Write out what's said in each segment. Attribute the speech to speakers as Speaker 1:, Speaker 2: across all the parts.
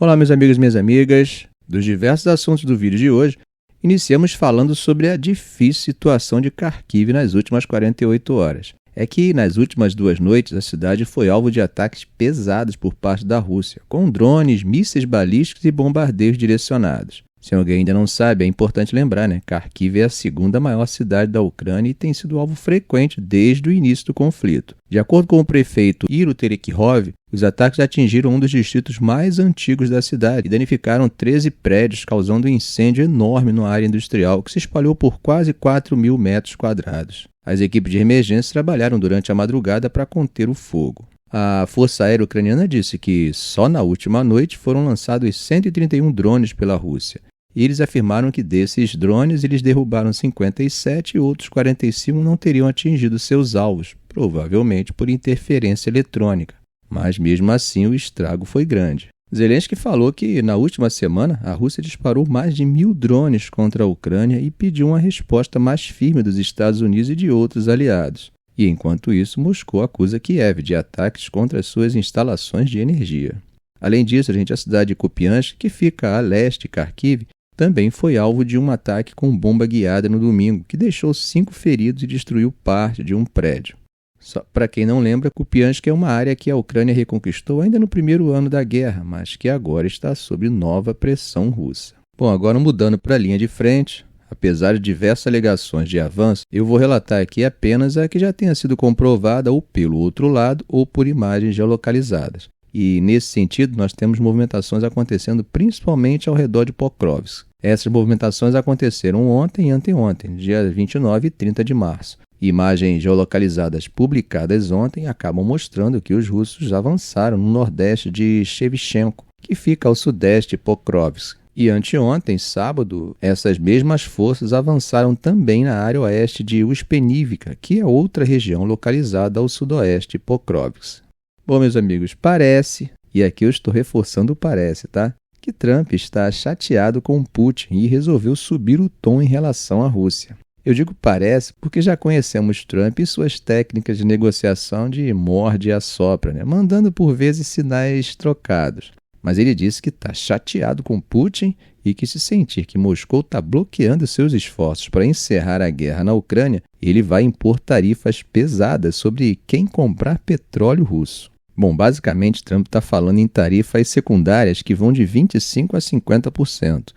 Speaker 1: Olá, meus amigos e minhas amigas. Dos diversos assuntos do vídeo de hoje, iniciamos falando sobre a difícil situação de Kharkiv nas últimas 48 horas. É que, nas últimas 2 noites, a cidade foi alvo de ataques pesados por parte da Rússia, com drones, mísseis balísticos e bombardeios direcionados. Se alguém ainda não sabe, é importante lembrar, Kharkiv é a segunda maior cidade da Ucrânia e tem sido alvo frequente desde o início do conflito. De acordo com o prefeito Iro Terekhov, os ataques atingiram um dos distritos mais antigos da cidade e danificaram 13 prédios, causando um incêndio enorme na área industrial que se espalhou por quase 4.000 metros quadrados. As equipes de emergência trabalharam durante a madrugada para conter o fogo. A Força Aérea Ucraniana disse que só na última noite foram lançados 131 drones pela Rússia. E eles afirmaram que desses drones eles derrubaram 57 e outros 45 não teriam atingido seus alvos, provavelmente por interferência eletrônica. Mas mesmo assim o estrago foi grande. Zelensky falou que na última semana a Rússia disparou mais de 1.000 drones contra a Ucrânia e pediu uma resposta mais firme dos Estados Unidos e de outros aliados. E enquanto isso, Moscou acusa Kiev de ataques contra as suas instalações de energia. Além disso, a cidade de Kupiansk, que fica a leste de Kharkiv, também foi alvo de um ataque com bomba guiada no domingo, que deixou 5 feridos e destruiu parte de um prédio. Só para quem não lembra, Kupiansk é uma área que a Ucrânia reconquistou ainda no primeiro ano da guerra, mas que agora está sob nova pressão russa. Bom, agora mudando para a linha de frente, apesar de diversas alegações de avanço, eu vou relatar aqui apenas a que já tenha sido comprovada ou pelo outro lado ou por imagens geolocalizadas. E, nesse sentido, nós temos movimentações acontecendo principalmente ao redor de Pokrovsk. Essas movimentações aconteceram ontem e anteontem, dia 29 e 30 de março. Imagens geolocalizadas publicadas ontem acabam mostrando que os russos avançaram no nordeste de Shevchenko, que fica ao sudeste de Pokrovsk. E anteontem, sábado, essas mesmas forças avançaram também na área oeste de Uspenivka, que é outra região localizada ao sudoeste de Pokrovsk. Bom, meus amigos, parece, e aqui eu estou reforçando o parece, tá? Que Trump está chateado com Putin e resolveu subir o tom em relação à Rússia. Eu digo parece porque já conhecemos Trump e suas técnicas de negociação de morde e assopra, mandando por vezes sinais trocados. Mas ele disse que está chateado com Putin e que, se sentir que Moscou está bloqueando seus esforços para encerrar a guerra na Ucrânia, ele vai impor tarifas pesadas sobre quem comprar petróleo russo. Bom, basicamente, Trump está falando em tarifas secundárias que vão de 25% a 50%.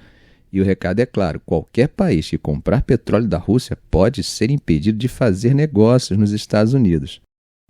Speaker 1: E o recado é claro, qualquer país que comprar petróleo da Rússia pode ser impedido de fazer negócios nos Estados Unidos.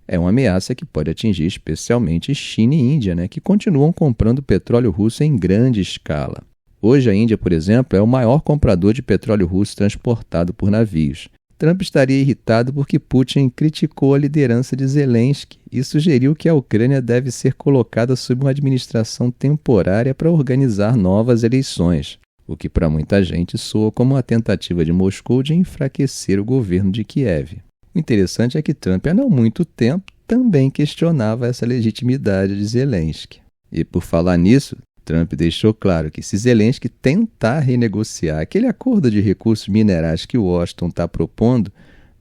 Speaker 1: É uma ameaça que pode atingir especialmente China e Índia, que continuam comprando petróleo russo em grande escala. Hoje a Índia, por exemplo, é o maior comprador de petróleo russo transportado por navios. Trump estaria irritado porque Putin criticou a liderança de Zelensky e sugeriu que a Ucrânia deve ser colocada sob uma administração temporária para organizar novas eleições, o que para muita gente soa como uma tentativa de Moscou de enfraquecer o governo de Kiev. O interessante é que Trump, há não muito tempo, também questionava essa legitimidade de Zelensky. E por falar nisso, Trump deixou claro que se Zelensky tentar renegociar aquele acordo de recursos minerais que Washington está propondo,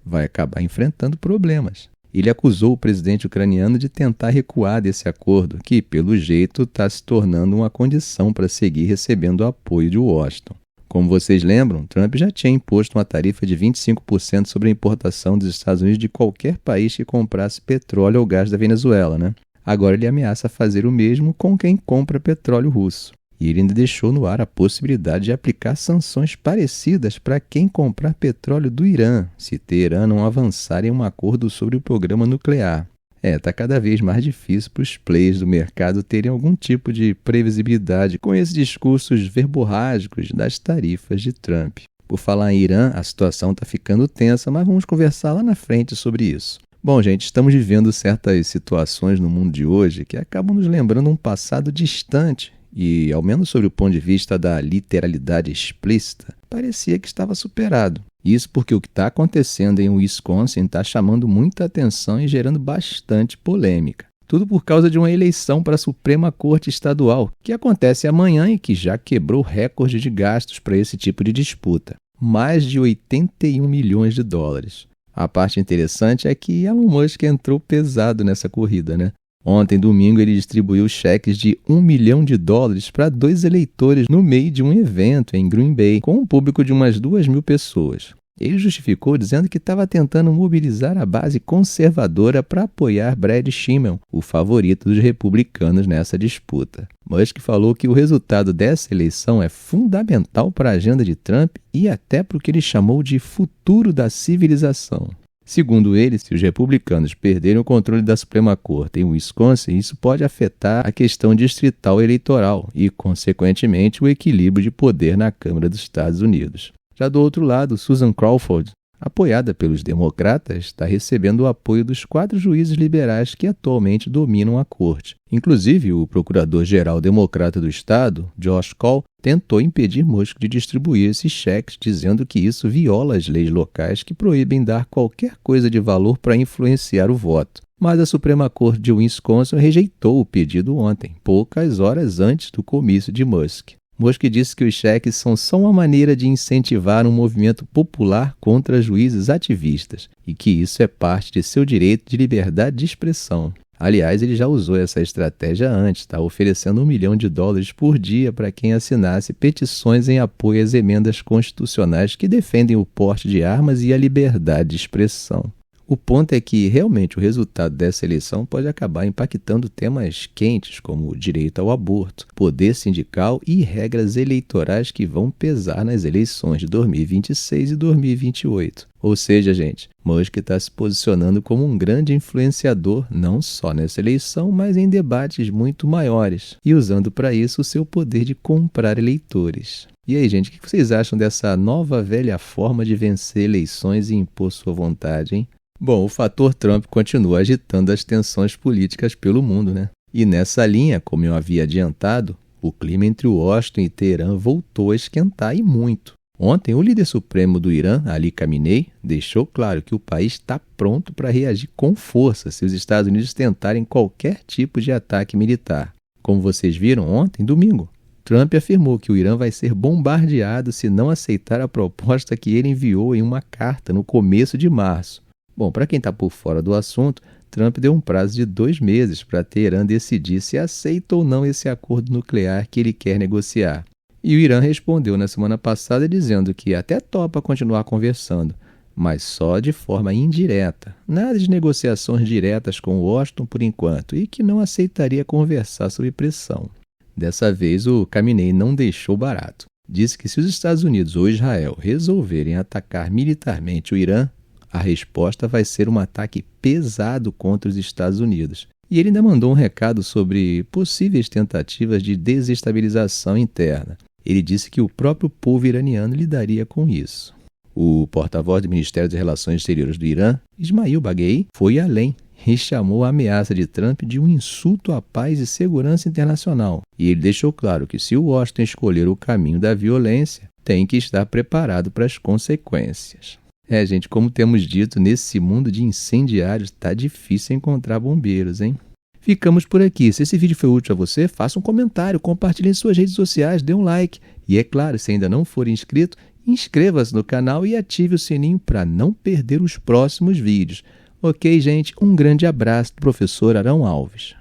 Speaker 1: vai acabar enfrentando problemas. Ele acusou o presidente ucraniano de tentar recuar desse acordo, que, pelo jeito, está se tornando uma condição para seguir recebendo o apoio de Washington. Como vocês lembram, Trump já tinha imposto uma tarifa de 25% sobre a importação dos Estados Unidos de qualquer país que comprasse petróleo ou gás da Venezuela, Agora ele ameaça fazer o mesmo com quem compra petróleo russo. E ele ainda deixou no ar a possibilidade de aplicar sanções parecidas para quem comprar petróleo do Irã, se Teherã não avançar em um acordo sobre o programa nuclear. Está cada vez mais difícil para os players do mercado terem algum tipo de previsibilidade com esses discursos verborrágicos das tarifas de Trump. Por falar em Irã, a situação está ficando tensa, mas vamos conversar lá na frente sobre isso. Bom, gente, estamos vivendo certas situações no mundo de hoje que acabam nos lembrando um passado distante e, ao menos sob o ponto de vista da literalidade explícita, parecia que estava superado. Isso porque o que está acontecendo em Wisconsin está chamando muita atenção e gerando bastante polêmica. Tudo por causa de uma eleição para a Suprema Corte Estadual, que acontece amanhã e que já quebrou recorde de gastos para esse tipo de disputa. Mais de 81 milhões de dólares. A parte interessante é que Elon Musk entrou pesado nessa corrida, Ontem, domingo, ele distribuiu cheques de $1 milhão para 2 eleitores no meio de um evento em Green Bay, com um público de umas 2.000 pessoas. Ele justificou dizendo que estava tentando mobilizar a base conservadora para apoiar Brad Schimmel, o favorito dos republicanos nessa disputa. Musk falou que o resultado dessa eleição é fundamental para a agenda de Trump e até para o que ele chamou de futuro da civilização. Segundo ele, se os republicanos perderem o controle da Suprema Corte em Wisconsin, isso pode afetar a questão distrital eleitoral e, consequentemente, o equilíbrio de poder na Câmara dos Estados Unidos. Já do outro lado, Susan Crawford, apoiada pelos democratas, está recebendo o apoio dos 4 juízes liberais que atualmente dominam a corte. Inclusive, o procurador-geral democrata do estado, Josh Cole, tentou impedir Musk de distribuir esses cheques, dizendo que isso viola as leis locais que proíbem dar qualquer coisa de valor para influenciar o voto. Mas a Suprema Corte de Wisconsin rejeitou o pedido ontem, poucas horas antes do comício de Musk. Musk disse que os cheques são só uma maneira de incentivar um movimento popular contra juízes ativistas e que isso é parte de seu direito de liberdade de expressão. Aliás, ele já usou essa estratégia antes, oferecendo $1 milhão por dia para quem assinasse petições em apoio às emendas constitucionais que defendem o porte de armas e a liberdade de expressão. O ponto é que, realmente, o resultado dessa eleição pode acabar impactando temas quentes como o direito ao aborto, poder sindical e regras eleitorais que vão pesar nas eleições de 2026 e 2028. Ou seja, gente, Musk está se posicionando como um grande influenciador, não só nessa eleição, mas em debates muito maiores, e usando para isso o seu poder de comprar eleitores. E aí, gente, o que vocês acham dessa nova velha forma de vencer eleições e impor sua vontade, hein? Bom, o fator Trump continua agitando as tensões políticas pelo mundo, né? E nessa linha, como eu havia adiantado, o clima entre Washington e Teherã voltou a esquentar e muito. Ontem, o líder supremo do Irã, Ali Khamenei, deixou claro que o país está pronto para reagir com força se os Estados Unidos tentarem qualquer tipo de ataque militar. Como vocês viram ontem, domingo, Trump afirmou que o Irã vai ser bombardeado se não aceitar a proposta que ele enviou em uma carta no começo de março. Bom, para quem está por fora do assunto, Trump deu um prazo de 2 meses para Teherã decidir se aceita ou não esse acordo nuclear que ele quer negociar. E o Irã respondeu na semana passada dizendo que até topa continuar conversando, mas só de forma indireta. Nada de negociações diretas com Washington por enquanto e que não aceitaria conversar sob pressão. Dessa vez, o Khamenei não deixou barato. Disse que se os Estados Unidos ou Israel resolverem atacar militarmente o Irã, a resposta vai ser um ataque pesado contra os Estados Unidos. E ele ainda mandou um recado sobre possíveis tentativas de desestabilização interna. Ele disse que o próprio povo iraniano lidaria com isso. O porta-voz do Ministério das Relações Exteriores do Irã, Ismail Baghei, foi além e chamou a ameaça de Trump de um insulto à paz e segurança internacional. E ele deixou claro que se o Washington escolher o caminho da violência, tem que estar preparado para as consequências. Gente, como temos dito, nesse mundo de incendiários está difícil encontrar bombeiros, hein? Ficamos por aqui. Se esse vídeo foi útil a você, faça um comentário, compartilhe em suas redes sociais, dê um like. E é claro, se ainda não for inscrito, inscreva-se no canal e ative o sininho para não perder os próximos vídeos. Ok, gente? Um grande abraço do professor Arão Alves.